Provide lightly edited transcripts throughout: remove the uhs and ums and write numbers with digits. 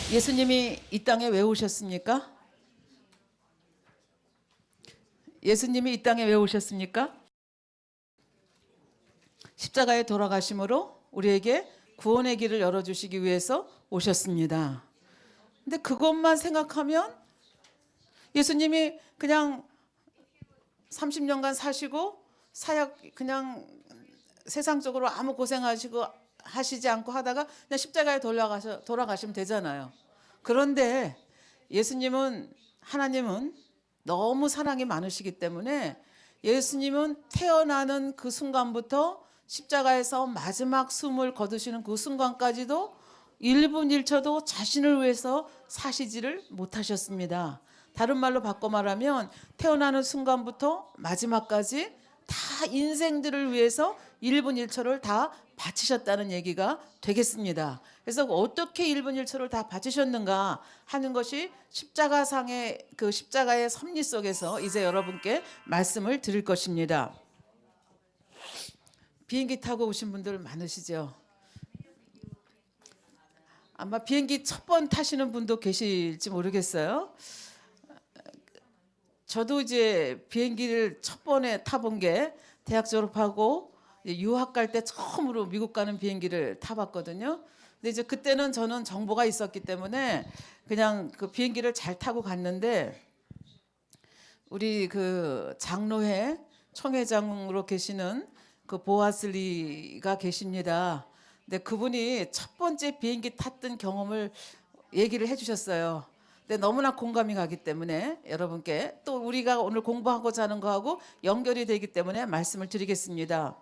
예수님이 이 땅에 왜 오셨습니까? 예수님이 이 땅에 왜 오셨습니까? 십자가에 돌아가심으로 우리에게 구원의 길을 열어주시기 위해서 오셨습니다. 근데 그것만 생각하면 예수님이 그냥 30년간 사시고 사역 그냥 세상적으로 아무 하시지 않고 하다가 그냥 십자가에 돌아가시면 되잖아요. 그런데 예수님은 하나님은 너무 사랑이 많으시기 때문에 예수님은 태어나는 그 순간부터 십자가에서 마지막 숨을 거두시는 그 순간까지도 1분 1초도 자신을 위해서 사시지를 못하셨습니다. 다른 말로 바꿔 말하면 태어나는 순간부터 마지막까지 다 인생들을 위해서 1분 1초를 다 바치셨다는 얘기가 되겠습니다. 그래서 어떻게 1분 1초를 다 바치셨는가 하는 것이 십자가상의 그 십자가의 섭리 속에서 이제 여러분께 말씀을 드릴 것입니다. 비행기 타고 오신 분들 많으시죠? 아마 비행기 첫 번 타시는 분도 계실지 모르겠어요. 저도 이제 비행기를 첫 번에 타본 게 대학 졸업하고 유학 갈 때 처음으로 미국 가는 비행기를 타봤거든요. 근데 이제 그때는 저는 정보가 있었기 때문에 그냥 그 비행기를 잘 타고 갔는데 우리 그 장로회 총회장으로 계시는 그 보아슬리가 계십니다. 근데 그분이 첫 번째 비행기 탔던 경험을 얘기를 해주셨어요. 근데 너무나 공감이 가기 때문에 여러분께 또 우리가 오늘 공부하고자 하는 거하고 연결이 되기 때문에 말씀을 드리겠습니다.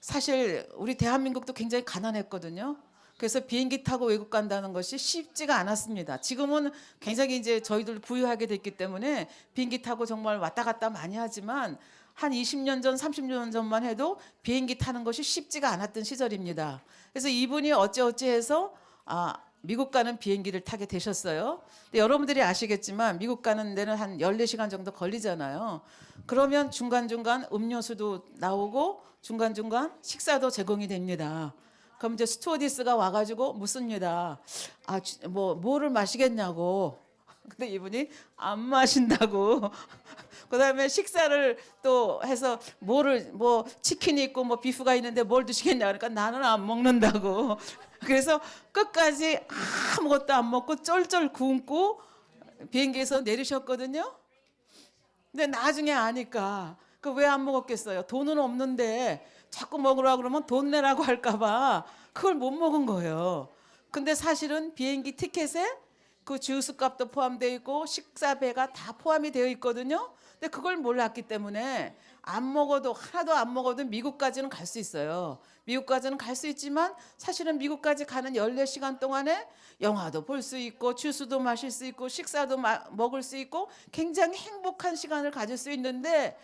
사실 우리 대한민국도 굉장히 가난했거든요. 그래서 비행기 타고 외국 간다는 것이 쉽지가 않았습니다. 지금은 굉장히 이제 저희들 부유하게 됐기 때문에 비행기 타고 정말 왔다 갔다 많이 하지만 한 20년 전, 30년 전만 해도 비행기 타는 것이 쉽지가 않았던 시절입니다. 그래서 이분이 어찌어찌해서 미국 가는 비행기를 타게 되셨어요. 근데 여러분들이 아시겠지만 미국 가는 데는 한 14시간 정도 걸리잖아요. 그러면 중간중간 음료수도 나오고 중간중간 식사도 제공이 됩니다. 그럼 이제 스튜어디스가 와가지고 묻습니다. 뭐를 마시겠냐고. 근데 이분이 안 마신다고. 그다음에 식사를 또 해서 뭐 치킨이 있고 뭐 비프가 있는데 뭘 드시겠냐 그러니까 나는 안 먹는다고. 그래서 끝까지 아무것도 안 먹고 쩔쩔 굶고 비행기에서 내리셨거든요. 근데 나중에 아니까 그 왜 안 먹었겠어요? 돈은 없는데 자꾸 먹으라 그러면 돈 내라고 할까봐 그걸 못 먹은 거예요. 근데 사실은 비행기 티켓에 그 주스 값도 포함되어 있고 식사비가 다 포함이 되어 있거든요. 근데 그걸 몰랐기 때문에 하나도 안 먹어도 미국까지는 갈 수 있어요. 미국까지는 갈 수 있지만 사실은 미국까지 가는 14시간 동안에 영화도 볼 수 있고 주스도 마실 수 있고 식사도 먹을 수 있고 굉장히 행복한 시간을 가질 수 있는데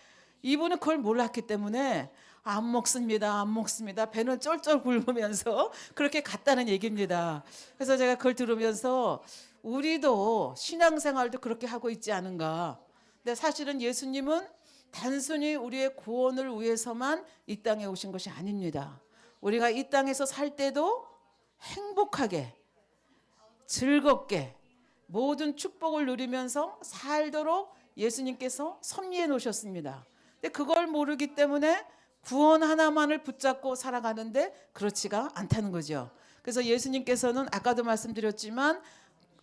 이분은 그걸 몰랐기 때문에 안 먹습니다. 안 먹습니다. 배는 쫄쫄 굶으면서 그렇게 갔다는 얘기입니다. 그래서 제가 그걸 들으면서 우리도 신앙생활도 그렇게 하고 있지 않은가. 근데 사실은 예수님은 단순히 우리의 구원을 위해서만 이 땅에 오신 것이 아닙니다. 우리가 이 땅에서 살 때도 행복하게 즐겁게 모든 축복을 누리면서 살도록 예수님께서 섭리해 놓으셨습니다. 근데 그걸 모르기 때문에 구원 하나만을 붙잡고 살아가는데 그렇지가 않다는 거죠. 그래서 예수님께서는 아까도 말씀드렸지만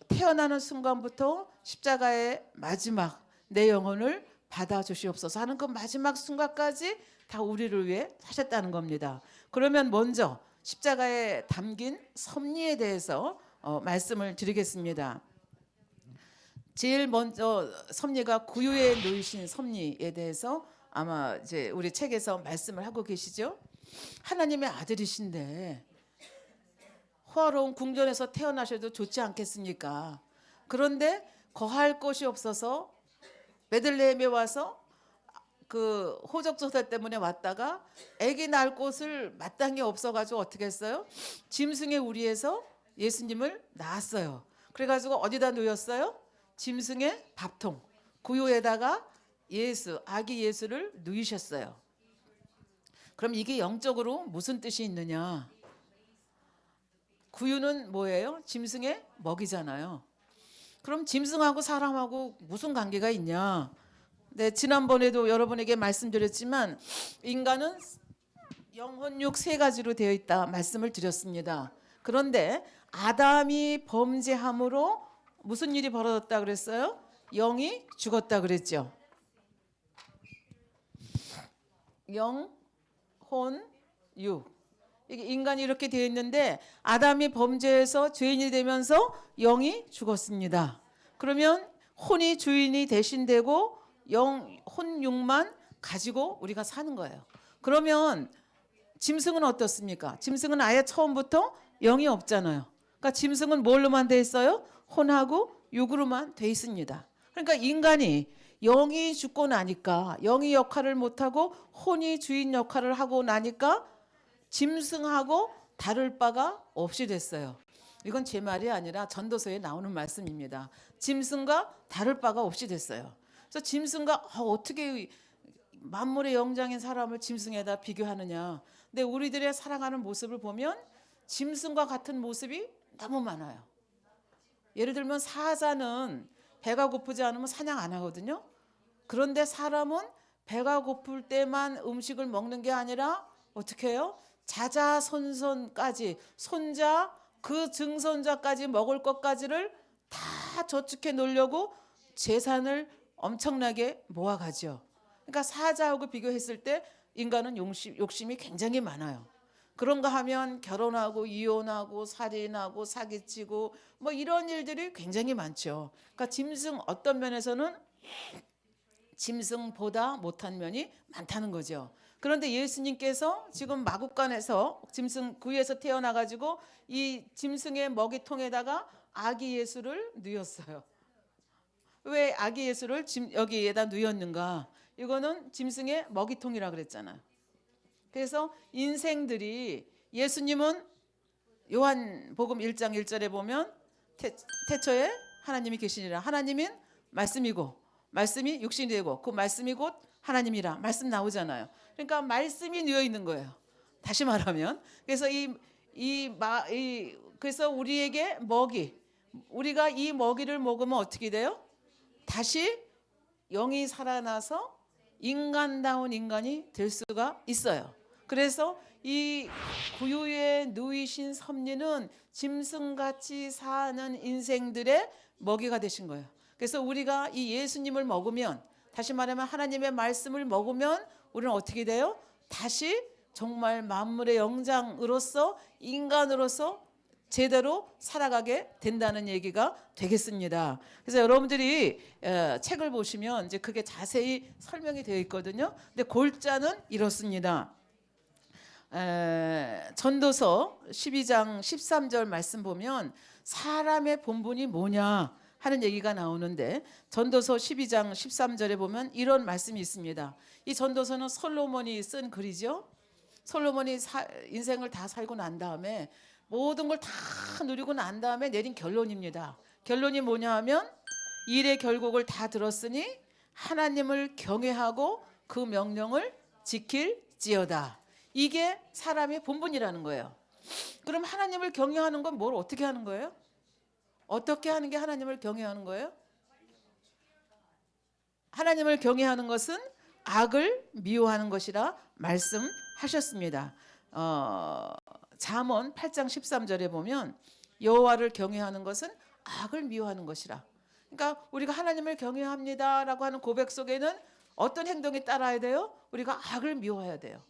태어나는 순간부터 십자가의 마지막 내 영혼을 받아주시옵소서 하는 그 마지막 순간까지 다 우리를 위해 하셨다는 겁니다. 그러면 먼저 십자가에 담긴 섭리에 대해서 말씀을 드리겠습니다. 제일 먼저 섭리가 구유에 놓이신 섭리에 대해서 아마 이제 우리 책에서 말씀을 하고 계시죠. 하나님의 아들이신데 호화로운 궁전에서 태어나셔도 좋지 않겠습니까? 그런데 거할 곳이 없어서 베들레헴에 와서 그 호적조사 때문에 왔다가 아기 낳을 곳을 마땅히 없어가지고 어떻게 했어요? 짐승의 우리에서 예수님을 낳았어요. 그래가지고 어디다 누웠어요? 짐승의 밥통 구유에다가 아기 예수를 누이셨어요. 그럼 이게 영적으로 무슨 뜻이 있느냐? 구유는 뭐예요? 짐승의 먹이잖아요. 그럼 짐승하고 사람하고 무슨 관계가 있냐? 네, 지난번에도 여러분에게 말씀드렸지만 인간은 영혼, 육 세 가지로 되어 있다 말씀을 드렸습니다. 그런데 아담이 범죄함으로 무슨 일이 벌어졌다 그랬어요? 영이 죽었다 그랬죠. 영, 혼, 육. 이게 인간이 이렇게 되어 있는데 아담이 범죄해서 죄인이 되면서 영이 죽었습니다. 그러면 혼이 주인이 대신되고 영, 혼, 육만 가지고 우리가 사는 거예요. 그러면 짐승은 어떻습니까? 짐승은 아예 처음부터 영이 없잖아요. 그러니까 짐승은 뭘로만 돼 있어요? 혼하고 육으로만 돼 있습니다. 그러니까 인간이 영이 죽고 나니까 영이 역할을 못하고 혼이 주인 역할을 하고 나니까 짐승하고 다를 바가 없이 됐어요. 이건 제 말이 아니라 전도서에 나오는 말씀입니다. 짐승과 다를 바가 없이 됐어요. 그래서 짐승과 어떻게 만물의 영장인 사람을 짐승에다 비교하느냐. 근데 우리들의 살아가는 모습을 보면 짐승과 같은 모습이 너무 많아요. 예를 들면 사자는 배가 고프지 않으면 사냥 안 하거든요. 그런데 사람은 배가 고플 때만 음식을 먹는 게 아니라 어떻게 해요? 자자손손까지 손자 그 증손자까지 먹을 것까지를 다 저축해 놓으려고 재산을 엄청나게 모아가죠. 그러니까 사자하고 비교했을 때 인간은 욕심이 굉장히 많아요. 그런가 하면 결혼하고 이혼하고 살인하고 사기치고 뭐 이런 일들이 굉장히 많죠. 그러니까 짐승 어떤 면에서는 짐승보다 못한 면이 많다는 거죠. 그런데 예수님께서 지금 마국간에서 짐승 구유에서 태어나 가지고 이 짐승의 먹이통에다가 아기 예수를 누였어요. 왜 아기 예수를 여기에다 누였는가? 이거는 짐승의 먹이통이라 그랬잖아요. 그래서 인생들이 예수님은 요한복음 1장 1절에 보면 태초에 하나님이 계시니라. 하나님은 말씀이고 말씀이 육신이 되고 그 말씀이 곧 하나님이라. 말씀 나오잖아요. 그러니까 말씀이 누워 있는 거예요. 다시 말하면 그래서 그래서 우리에게 우리가 이 먹이를 먹으면 어떻게 돼요? 다시 영이 살아나서 인간다운 인간이 될 수가 있어요. 그래서 이 구유에 누이신 섭리는 짐승같이 사는 인생들의 먹이가 되신 거예요. 그래서 우리가 이 예수님을 먹으면 다시 말하면 하나님의 말씀을 먹으면 우리는 어떻게 돼요? 다시 정말 만물의 영장으로서 인간으로서 제대로 살아가게 된다는 얘기가 되겠습니다. 그래서 여러분들이 책을 보시면 이제 그게 자세히 설명이 되어 있거든요. 근데 골자는 이렇습니다. 전도서 12장 13절 말씀 보면 사람의 본분이 뭐냐 하는 얘기가 나오는데 전도서 12장 13절에 보면 이런 말씀이 있습니다. 이 전도서는 솔로몬이 쓴 글이죠. 솔로몬이 인생을 다 살고 난 다음에 모든 걸 다 누리고 난 다음에 내린 결론입니다. 결론이 뭐냐 하면 일의 결국을 다 들었으니 하나님을 경외하고 그 명령을 지킬지어다. 이게 사람의 본분이라는 거예요. 그럼 하나님을 경외하는 건 뭘 어떻게 하는 거예요? 어떻게 하는 게 하나님을 경외하는 거예요? 하나님을 경외하는 것은 악을 미워하는 것이라 말씀하셨습니다. 잠언 8장 13절에 보면 여호와를 경외하는 것은 악을 미워하는 것이라. 그러니까 우리가 하나님을 경외합니다라고 하는 고백 속에는 어떤 행동이 따라야 돼요? 우리가 악을 미워해야 돼요.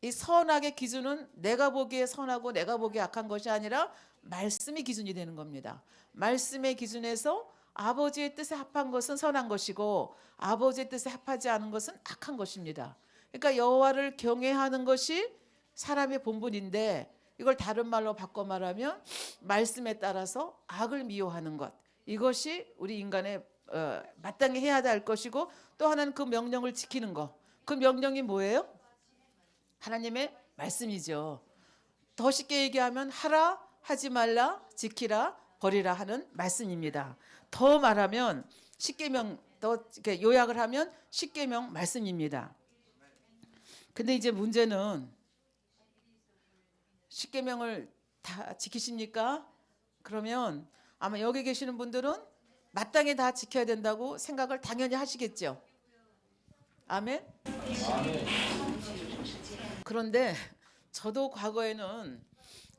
이 선악의 기준은 내가 보기에 선하고 내가 보기에 악한 것이 아니라 말씀이 기준이 되는 겁니다. 말씀의 기준에서 아버지의 뜻에 합한 것은 선한 것이고 아버지의 뜻에 합하지 않은 것은 악한 것입니다. 그러니까 여호와를 경외하는 것이 사람의 본분인데 이걸 다른 말로 바꿔 말하면 말씀에 따라서 악을 미워하는 것, 이것이 우리 인간의 마땅히 해야 할 것이고 또 하나는 그 명령을 지키는 것. 그 명령이 뭐예요? 하나님의 말씀이죠. 더 쉽게 얘기하면 하라, 하지 말라, 지키라, 버리라 하는 말씀입니다. 더 말하면 십계명, 더 요약을 하면 십계명 말씀입니다. 근데 이제 문제는 십계명을 다 지키십니까? 그러면 아마 여기 계시는 분들은 마땅히 다 지켜야 된다고 생각을 당연히 하시겠죠. 아멘. 그런데 저도 과거에는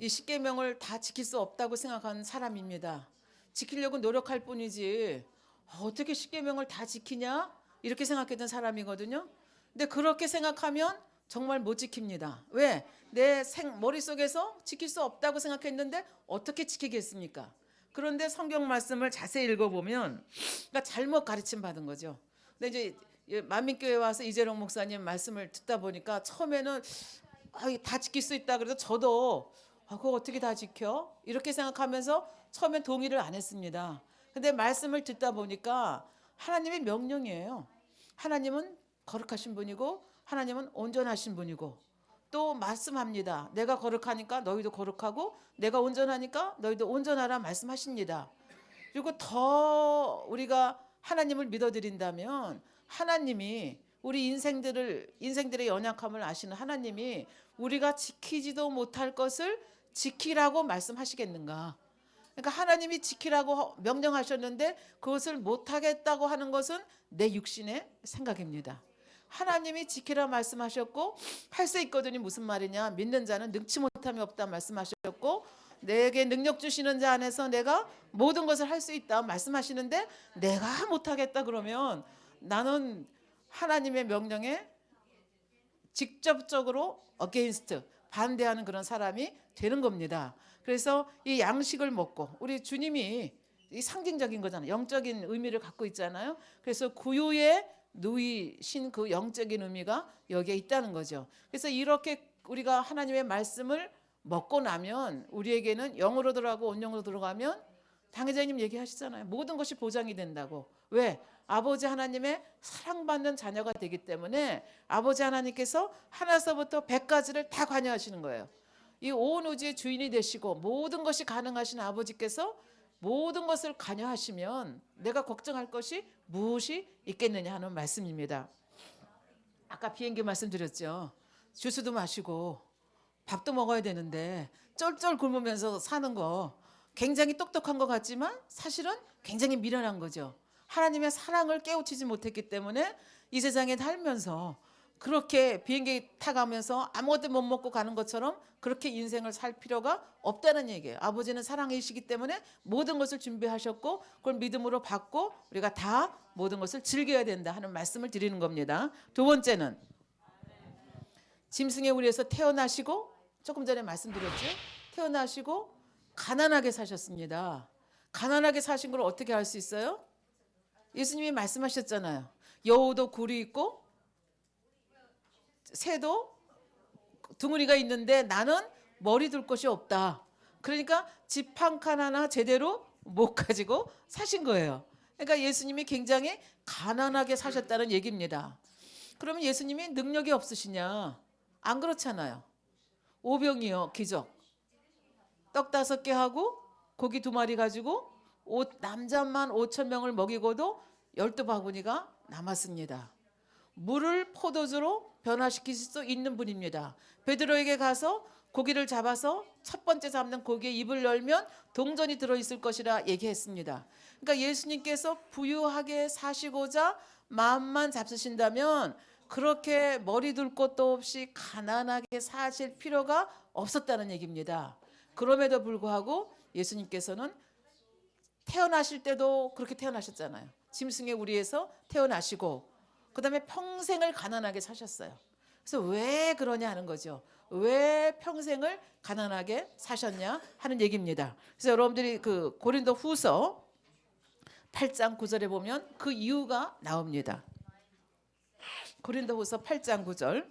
이 십계명을 다 지킬 수 없다고 생각하는 사람입니다. 지키려고 노력할 뿐이지 어떻게 십계명을 다 지키냐 이렇게 생각했던 사람이거든요. 근데 그렇게 생각하면 정말 못 지킵니다. 왜? 내 머릿속에서 지킬 수 없다고 생각했는데 어떻게 지키겠습니까? 그런데 성경 말씀을 자세히 읽어보면 그러니까 잘못 가르침 받은 거죠. 근데 이제 만민교회 와서 이재룡 목사님 말씀을 듣다 보니까 처음에는 다 지킬 수 있다 그래서 저도 그거 어떻게 다 지켜? 이렇게 생각하면서 처음엔 동의를 안 했습니다. 근데 말씀을 듣다 보니까 하나님의 명령이에요. 하나님은 거룩하신 분이고 하나님은 온전하신 분이고 또 말씀합니다. 내가 거룩하니까 너희도 거룩하고 내가 온전하니까 너희도 온전하라 말씀하십니다. 그리고 더 우리가 하나님을 믿어드린다면 하나님이 우리 인생들의 연약함을 아시는 하나님이 우리가 지키지도 못할 것을 지키라고 말씀하시겠는가? 그러니까 하나님이 지키라고 명령하셨는데 그것을 못하겠다고 하는 것은 내 육신의 생각입니다. 하나님이 지키라 말씀하셨고 할 수 있거든요. 무슨 말이냐? 믿는 자는 능치 못함이 없다 말씀하셨고 내게 능력 주시는 자 안에서 내가 모든 것을 할 수 있다 말씀하시는데 내가 못하겠다 그러면 나는 하나님의 명령에 직접적으로 against 반대하는 그런 사람이 되는 겁니다. 그래서 이 양식을 먹고 우리 주님이 이 상징적인 거잖아요. 영적인 의미를 갖고 있잖아요. 그래서 구유에 누이신 그 영적인 의미가 여기에 있다는 거죠. 그래서 이렇게 우리가 하나님의 말씀을 먹고 나면 우리에게는 영으로 들어가고 온영으로 들어가면 당회장님 얘기하시잖아요. 모든 것이 보장이 된다고. 왜? 아버지 하나님의 사랑받는 자녀가 되기 때문에 아버지 하나님께서 하나서부터 100까지를 다 관여하시는 거예요. 이 온 우주의 주인이 되시고 모든 것이 가능하신 아버지께서 모든 것을 관여하시면 내가 걱정할 것이 무엇이 있겠느냐 하는 말씀입니다. 아까 비행기 말씀드렸죠. 주스도 마시고 밥도 먹어야 되는데 쩔쩔 굶으면서 사는 거 굉장히 똑똑한 것 같지만 사실은 굉장히 미련한 거죠. 하나님의 사랑을 깨우치지 못했기 때문에 이 세상에 살면서 그렇게 비행기 타가면서 아무것도 못 먹고 가는 것처럼 그렇게 인생을 살 필요가 없다는 얘기예요. 아버지는 사랑이시기 때문에 모든 것을 준비하셨고 그걸 믿음으로 받고 우리가 다 모든 것을 즐겨야 된다 하는 말씀을 드리는 겁니다. 두 번째는 짐승의 우리에서 태어나시고 조금 전에 말씀드렸죠. 태어나시고 가난하게 사셨습니다. 가난하게 사신 걸 어떻게 알 수 있어요? 예수님이 말씀하셨잖아요. 여우도 굴이 있고 새도 둥우리가 있는데 나는 머리 둘 곳이 없다. 그러니까 집 한 칸 하나 제대로 못 가지고 사신 거예요. 그러니까 예수님이 굉장히 가난하게 사셨다는 얘기입니다. 그러면 예수님이 능력이 없으시냐? 안 그렇잖아요. 오병이요 기적. 떡 5개 하고 고기 2마리 가지고 남자만 5,000명을 먹이고도 12바구니가 남았습니다. 물을 포도주로 변화시킬 수 있는 분입니다. 베드로에게 가서 고기를 잡아서 첫 번째 잡는 고기에 입을 열면 동전이 들어있을 것이라 얘기했습니다. 그러니까 예수님께서 부유하게 사시고자 마음만 잡수신다면 그렇게 머리 둘 곳도 없이 가난하게 사실 필요가 없었다는 얘기입니다. 그럼에도 불구하고 예수님께서는 태어나실 때도 그렇게 태어나셨잖아요. 짐승의 우리에서 태어나시고 그 다음에 평생을 가난하게 사셨어요. 그래서 왜 그러냐 하는 거죠. 왜 평생을 가난하게 사셨냐 하는 얘기입니다. 그래서 여러분들이 그 고린도 후서 8장 9절에 보면 그 이유가 나옵니다. 고린도 후서 8장 9절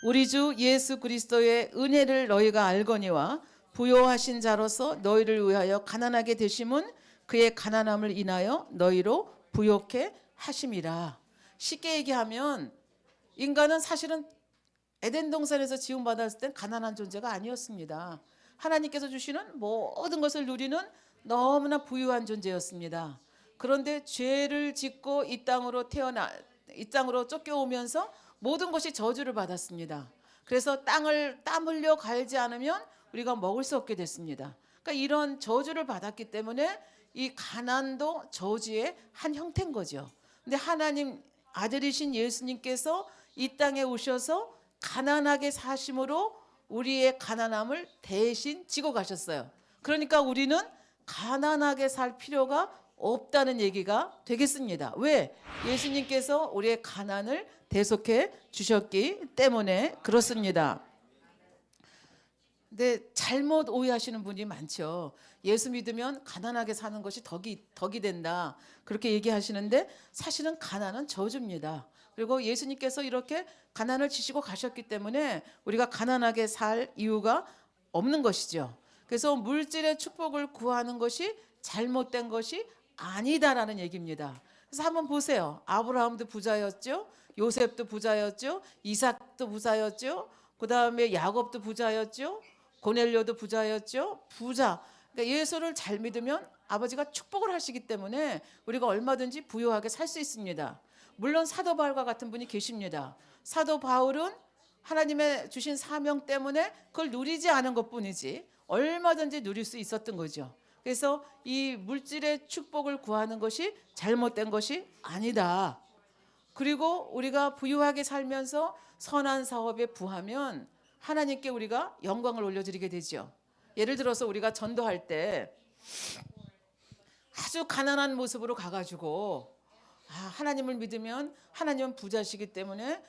우리 주 예수 그리스도의 은혜를 너희가 알거니와 부요하신 자로서 너희를 위하여 가난하게 되심은 그의 가난함을 인하여 너희로 부요케 하심이라. 쉽게 얘기하면 인간은 사실은 에덴 동산에서 지음받았을 땐 가난한 존재가 아니었습니다. 하나님께서 주시는 모든 것을 누리는 너무나 부유한 존재였습니다. 그런데 죄를 짓고 이 땅으로 쫓겨오면서 모든 것이 저주를 받았습니다. 그래서 땅을 땀 흘려 갈지 않으면 우리가 먹을 수 없게 됐습니다. 그러니까 이런 저주를 받았기 때문에 이 가난도 저주의 한 형태인 거죠. 근데 하나님 아들이신 예수님께서 이 땅에 오셔서 가난하게 사심으로 우리의 가난함을 대신 지고 가셨어요. 그러니까 우리는 가난하게 살 필요가 없다는 얘기가 되겠습니다. 왜? 예수님께서 우리의 가난을 대속해 주셨기 때문에 그렇습니다. 근데 잘못 오해하시는 분이 많죠. 예수 믿으면 가난하게 사는 것이 덕이 된다. 그렇게 얘기하시는데 사실은 가난은 저주입니다. 그리고 예수님께서 이렇게 가난을 지시고 가셨기 때문에 우리가 가난하게 살 이유가 없는 것이죠. 그래서 물질의 축복을 구하는 것이 잘못된 것이 아니다라는 얘기입니다. 그래서 한번 보세요. 아브라함도 부자였죠. 요셉도 부자였죠. 이삭도 부자였죠. 그 다음에 야곱도 부자였죠. 고넬료도 부자였죠. 부자. 그러니까 예수를 잘 믿으면 아버지가 축복을 하시기 때문에 우리가 얼마든지 부유하게 살 수 있습니다. 물론 사도 바울과 같은 분이 계십니다. 사도 바울은 하나님의 주신 사명 때문에 그걸 누리지 않은 것뿐이지 얼마든지 누릴 수 있었던 거죠. 그래서 이 물질의 축복을 구하는 것이 잘못된 것이 아니다. 그리고 우리가 부유하게 살면서 선한 사업에 부하면 하나님께 우리가 영광을 올려드리게 되죠. 예를 들어서 우리가 전도할 때 아주 가난한 모습으로 가가지고 하나님을 믿으면 하나님은 부자시기 때문에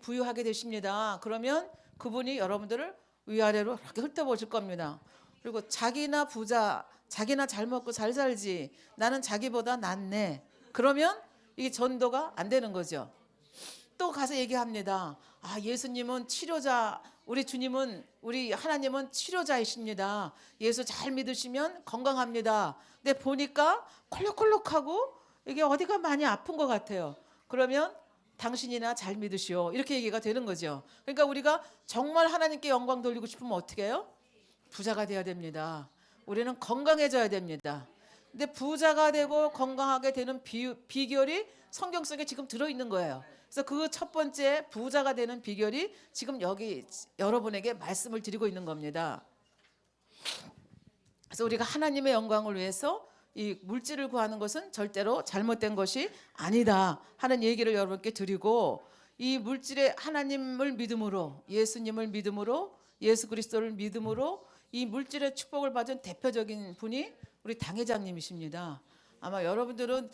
부유하게 되십니다. 그러면 그분이 여러분들을 위아래로 이렇게 훑어보실 겁니다. 그리고 자기나 부자, 자기나 잘 먹고 잘 살지, 나는 자기보다 낫네. 그러면 이게 전도가 안 되는 거죠. 또 가서 얘기합니다. 예수님은 치료자, 우리 하나님은 치료자이십니다. 예수 잘 믿으시면 건강합니다. 근데 보니까 콜록콜록하고 이게 어디가 많이 아픈 것 같아요. 그러면 당신이나 잘 믿으시오. 이렇게 얘기가 되는 거죠. 그러니까 우리가 정말 하나님께 영광 돌리고 싶으면 어떻게 해요? 부자가 돼야 됩니다. 우리는 건강해져야 됩니다. 근데 부자가 되고 건강하게 되는 비결이 성경 속에 지금 들어있는 거예요. 그래서 그 첫 번째 부자가 되는 비결이 지금 여기 여러분에게 말씀을 드리고 있는 겁니다. 그래서 우리가 하나님의 영광을 위해서 이 물질을 구하는 것은 절대로 잘못된 것이 아니다 하는 얘기를 여러분께 드리고, 이 물질의 하나님을 믿음으로, 예수님을 믿음으로, 예수 그리스도를 믿음으로 이 물질의 축복을 받은 대표적인 분이 우리 당 회장님이십니다. 아마 여러분들은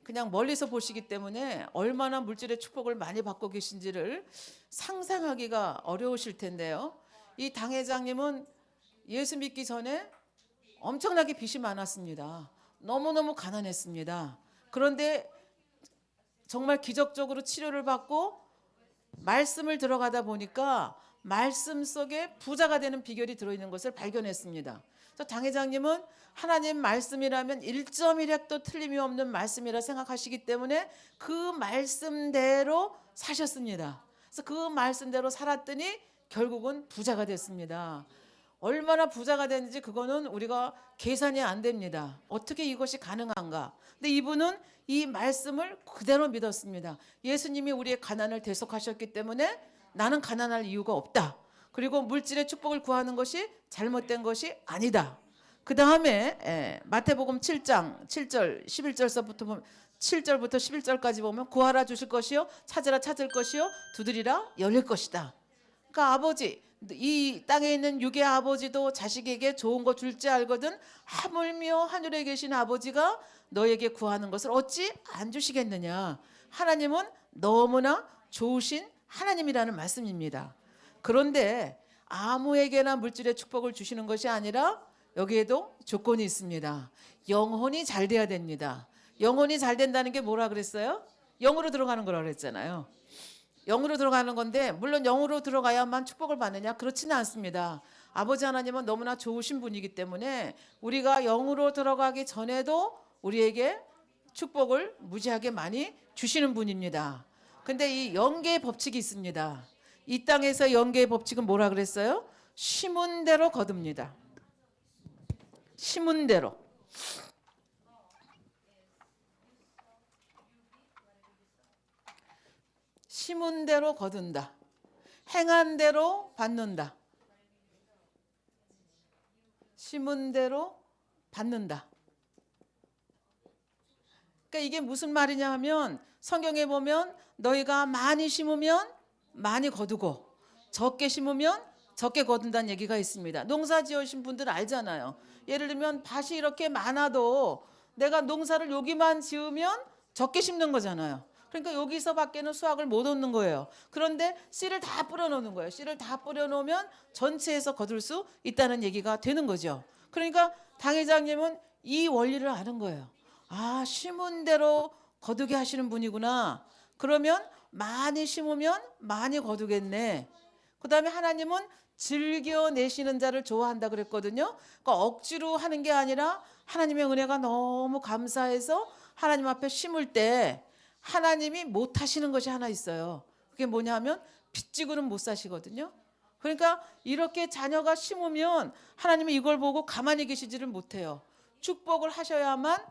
그냥 멀리서 보시기 때문에 얼마나 물질의 축복을 많이 받고 계신지를 상상하기가 어려우실 텐데요. 이 당 회장님은 예수 믿기 전에 엄청나게 빚이 많았습니다. 너무너무 가난했습니다. 그런데 정말 기적적으로 치료를 받고 말씀을 들어가다 보니까 말씀 속에 부자가 되는 비결이 들어있는 것을 발견했습니다. 그래서 당 회장님은 하나님 말씀이라면 1.1획도 틀림이 없는 말씀이라 생각하시기 때문에 그 말씀대로 사셨습니다. 그래서 그 말씀대로 살았더니 결국은 부자가 됐습니다. 얼마나 부자가 됐는지 그거는 우리가 계산이 안 됩니다. 어떻게 이것이 가능한가? 근데 이분은 이 말씀을 그대로 믿었습니다. 예수님이 우리의 가난을 대속하셨기 때문에 나는 가난할 이유가 없다. 그리고 물질의 축복을 구하는 것이 잘못된 것이 아니다. 그 다음에 마태복음 7장 7절 11절서부터 보면 7절부터 11절까지 보면 구하라 주실 것이요 찾으라 찾을 것이요 두드리라 열릴 것이다. 그러니까 아버지, 이 땅에 있는 육의 아버지도 자식에게 좋은 거 줄 줄 알거든 하물며 하늘에 계신 아버지가 너에게 구하는 것을 어찌 안 주시겠느냐. 하나님은 너무나 좋으신 하나님이라는 말씀입니다. 그런데 아무에게나 물질의 축복을 주시는 것이 아니라 여기에도 조건이 있습니다. 영혼이 잘 돼야 됩니다. 영혼이 잘 된다는 게 뭐라 그랬어요? 영으로 들어가는 거라 그랬잖아요. 영으로 들어가는 건데 물론 영으로 들어가야만 축복을 받느냐? 그렇지는 않습니다. 아버지 하나님은 너무나 좋으신 분이기 때문에 우리가 영으로 들어가기 전에도 우리에게 축복을 무지하게 많이 주시는 분입니다. 근데 이 영계의 법칙이 있습니다. 이 땅에서 영계의 법칙은 뭐라 그랬어요? 심은 대로 거둡니다. 심은 대로. 심은 대로 거둔다. 행한 대로 받는다. 심은 대로 받는다. 그러니까 이게 무슨 말이냐 하면 성경에 보면 너희가 많이 심으면 많이 거두고 적게 심으면 적게 거둔다는 얘기가 있습니다. 농사 지으신 분들 알잖아요. 예를 들면 밭이 이렇게 많아도 내가 농사를 여기만 지으면 적게 심는 거잖아요. 그러니까 여기서 밖에는 수확을 못 얻는 거예요. 그런데 씨를 다 뿌려놓는 거예요. 씨를 다 뿌려놓으면 전체에서 거둘 수 있다는 얘기가 되는 거죠. 그러니까 당 회장님은 이 원리를 아는 거예요. 아, 심은 대로 거두게 하시는 분이구나. 그러면 많이 심으면 많이 거두겠네. 그다음에 하나님은 즐겨내시는 자를 좋아한다 그랬거든요. 그러니까 억지로 하는 게 아니라 하나님의 은혜가 너무 감사해서 하나님 앞에 심을 때 하나님이 못 하시는 것이 하나 있어요. 그게 뭐냐면 빚지고는 못 사시거든요. 그러니까 이렇게 자녀가 심으면 하나님이 이걸 보고 가만히 계시지를 못해요. 축복을 하셔야만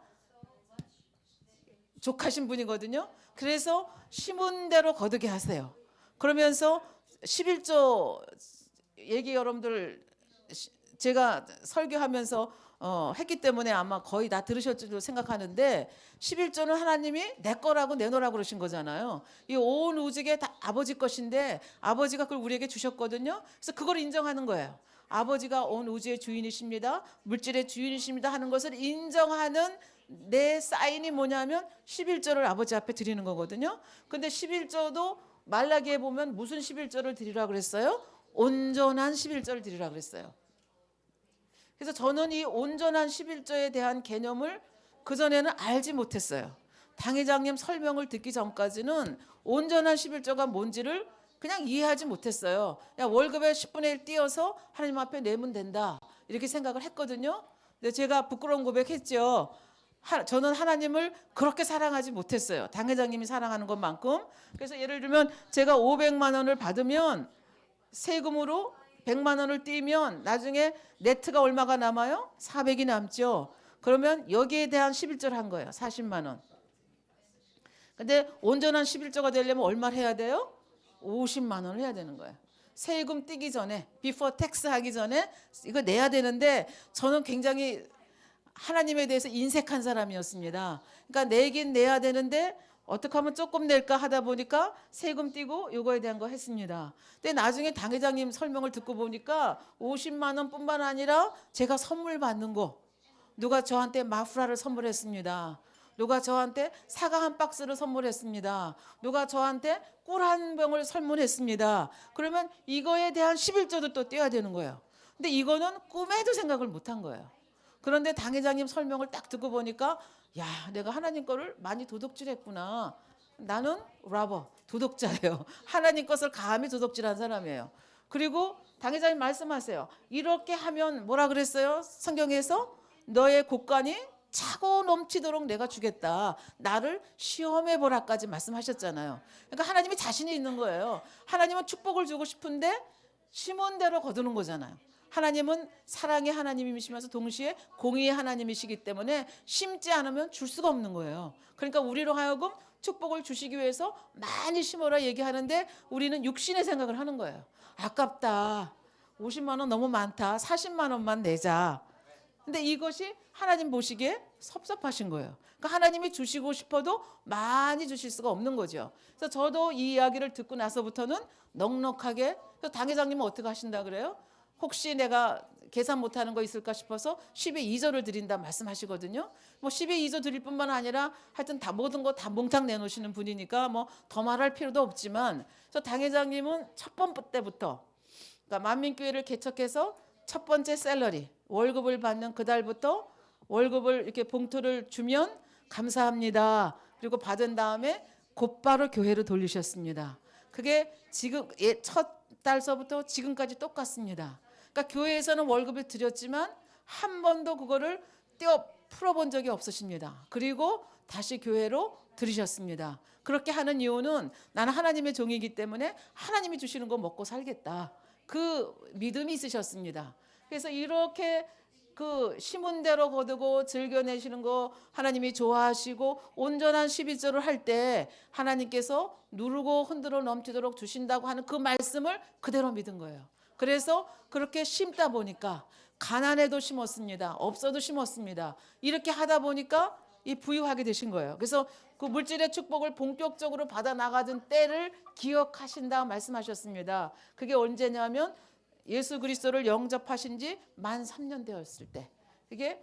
족하신 분이거든요. 그래서 심은 대로 거두게 하세요. 그러면서 11조 얘기 여러분들 제가 설교하면서 했기 때문에 아마 거의 다 들으셨을 줄 생각하는데 11조는 하나님이 내 거라고 내놓으라고 그러신 거잖아요. 이 온 우주가 다 아버지 것인데 아버지가 그걸 우리에게 주셨거든요. 그래서 그걸 인정하는 거예요. 아버지가 온 우주의 주인이십니다. 물질의 주인이십니다 하는 것을 인정하는 내 사인이 뭐냐면 11조를 아버지 앞에 드리는 거거든요. 근데 11조도 말라기에 보면 무슨 11조를 드리라 그랬어요? 온전한 11조를 드리라 그랬어요. 그래서 저는 이 온전한 11조에 대한 개념을 그전에는 알지 못했어요. 당 회장님 설명을 듣기 전까지는 온전한 11조가 뭔지를 그냥 이해하지 못했어요. 그냥 월급의 10분의 1 띄어서 하나님 앞에 내면 된다 이렇게 생각을 했거든요. 근데 제가 부끄러운 고백했죠. 저는 하나님을 그렇게 사랑하지 못했어요. 당 회장님이 사랑하는 것만큼. 그래서 예를 들면 제가 500만 원을 받으면 세금으로 100만 원을 띄면 나중에 네트가 얼마가 남아요? 400이 남죠. 그러면 여기에 대한 11조를 한 거예요. 40만 원. 근데 온전한 11조가 되려면 얼마를 해야 돼요? 50만 원을 해야 되는 거예요. 세금 띄기 전에, 비포 텍스 하기 전에 이거 내야 되는데 저는 굉장히 하나님에 대해서 인색한 사람이었습니다. 그러니까 내긴 내야 되는데 어떻게 하면 조금 낼까 하다 보니까 세금 띄고 요거에 대한 거 했습니다. 근데 나중에 당 회장님 설명을 듣고 보니까 50만 원뿐만 아니라 제가 선물 받는 거 누가 저한테 마프라를 선물했습니다. 누가 저한테 사과 한 박스를 선물했습니다. 누가 저한테 꿀 한 병을 선물했습니다. 그러면 이거에 대한 11조도 또 떼야 되는 거예요. 근데 이거는 꿈에도 생각을 못한 거예요. 그런데 당 회장님 설명을 딱 듣고 보니까 야, 내가 하나님 거를 많이 도둑질했구나. 나는 라버 도둑자예요. 하나님 것을 감히 도둑질한 사람이에요. 그리고 당 회장님 말씀하세요. 이렇게 하면 뭐라 그랬어요? 성경에서 너의 곳간이 차고 넘치도록 내가 주겠다. 나를 시험해 보라까지 말씀하셨잖아요. 그러니까 하나님이 자신이 있는 거예요. 하나님은 축복을 주고 싶은데 심은 대로 거두는 거잖아요. 하나님은 사랑의 하나님이시면서 동시에 공의의 하나님이시기 때문에 심지 않으면 줄 수가 없는 거예요. 그러니까 우리로 하여금 축복을 주시기 위해서 많이 심어라 얘기하는데 우리는 육신의 생각을 하는 거예요. 아깝다. 50만 원 너무 많다. 40만 원만 내자. 근데 이것이 하나님 보시기에 섭섭하신 거예요. 그러니까 하나님이 주시고 싶어도 많이 주실 수가 없는 거죠. 그래서 저도 이 이야기를 듣고 나서부터는 넉넉하게. 그래서 당 회장님은 어떻게 하신다 그래요? 혹시 내가 계산 못하는 거 있을까 싶어서 10의 2조를 드린다 말씀하시거든요. 뭐 10의 2조 드릴 뿐만 아니라 하여튼 다 모든 거 다 몽땅 내놓으시는 분이니까 뭐 더 말할 필요도 없지만 저 당 회장님은 첫 번째 때부터 그러니까 만민교회를 개척해서 첫 번째 샐러리 월급을 받는 그달부터 월급을 이렇게 봉투를 주면 감사합니다. 그리고 받은 다음에 곧바로 교회로 돌리셨습니다. 그게 지금 첫 달서부터 지금까지 똑같습니다. 그러니까 교회에서는 월급을 드렸지만 한 번도 그거를 떼어 풀어본 적이 없으십니다. 그리고 다시 교회로 들이셨습니다. 그렇게 하는 이유는 나는 하나님의 종이기 때문에 하나님이 주시는 거 먹고 살겠다. 그 믿음이 있으셨습니다. 그래서 이렇게 그 심은 대로 거두고 즐겨내시는 거 하나님이 좋아하시고 온전한 12조를 할 때 하나님께서 누르고 흔들어 넘치도록 주신다고 하는 그 말씀을 그대로 믿은 거예요. 그래서 그렇게 심다 보니까 가난해도 심었습니다. 없어도 심었습니다. 이렇게 하다 보니까 이 부유하게 되신 거예요. 그래서 그 물질의 축복을 본격적으로 받아 나가던 때를 기억하신다 말씀하셨습니다. 그게 언제냐면 예수 그리스도를 영접하신 지 만 3년 되었을 때, 그게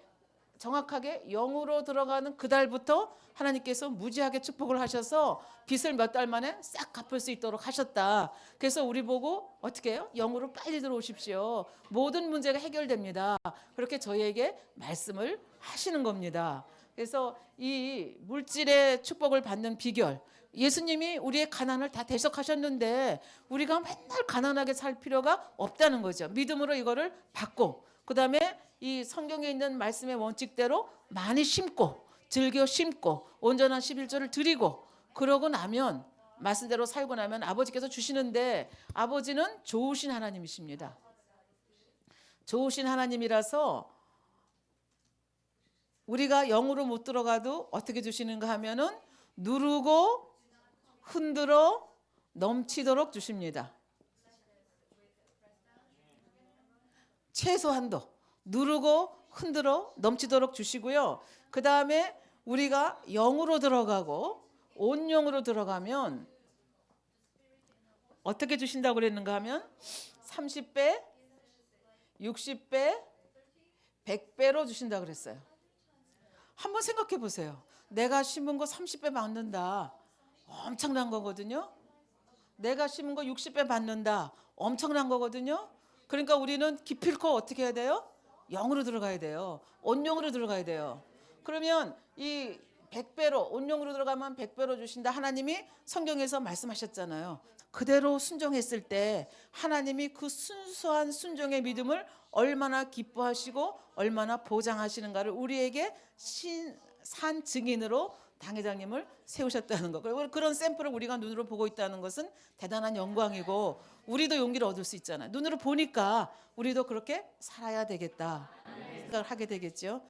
정확하게 영으로 들어가는 그달부터 하나님께서 무지하게 축복을 하셔서 빚을 몇 달 만에 싹 갚을 수 있도록 하셨다. 그래서 우리 보고 어떻게 해요? 영으로 빨리 들어오십시오. 모든 문제가 해결됩니다. 그렇게 저희에게 말씀을 하시는 겁니다. 그래서 이 물질의 축복을 받는 비결, 예수님이 우리의 가난을 다 대속하셨는데 우리가 맨날 가난하게 살 필요가 없다는 거죠. 믿음으로 이거를 받고, 그 다음에 이 성경에 있는 말씀의 원칙대로 많이 심고 즐겨 심고 온전한 11조를 드리고, 그러고 나면 말씀대로 살고 나면 아버지께서 주시는데, 아버지는 좋으신 하나님이십니다. 좋으신 하나님이라서 우리가 영으로 못 들어가도 어떻게 주시는가 하면은 누르고 흔들어 넘치도록 주십니다. 최소한도 누르고 흔들어 넘치도록 주시고요. 그 다음에 우리가 영으로 들어가고 온영으로 들어가면 어떻게 주신다고 그랬는가 하면 30배, 60배, 100배로 주신다고 그랬어요. 한번 생각해 보세요. 내가 심은 거 30배 받는다. 엄청난 거거든요. 내가 심은 거 60배 받는다. 엄청난 거거든요. 그러니까 우리는 기필코 어떻게 해야 돼요? 영으로 들어가야 돼요. 온영으로 들어가야 돼요. 그러면 이 100배로, 온영으로 들어가면 100배로 주신다. 하나님이 성경에서 말씀하셨잖아요. 그대로 순종했을 때 하나님이 그 순수한 순종의 믿음을 얼마나 기뻐하시고 얼마나 보장하시는가를 우리에게 산 증인으로 당회장님을 세우셨다는 것. 그리고 그런 샘플을 우리가 눈으로 보고 있다는 것은 대단한 영광이고, 우리도 용기를 얻을 수 있잖아요. 눈으로 보니까 우리도 그렇게 살아야 되겠다 생각을 하게 되겠죠.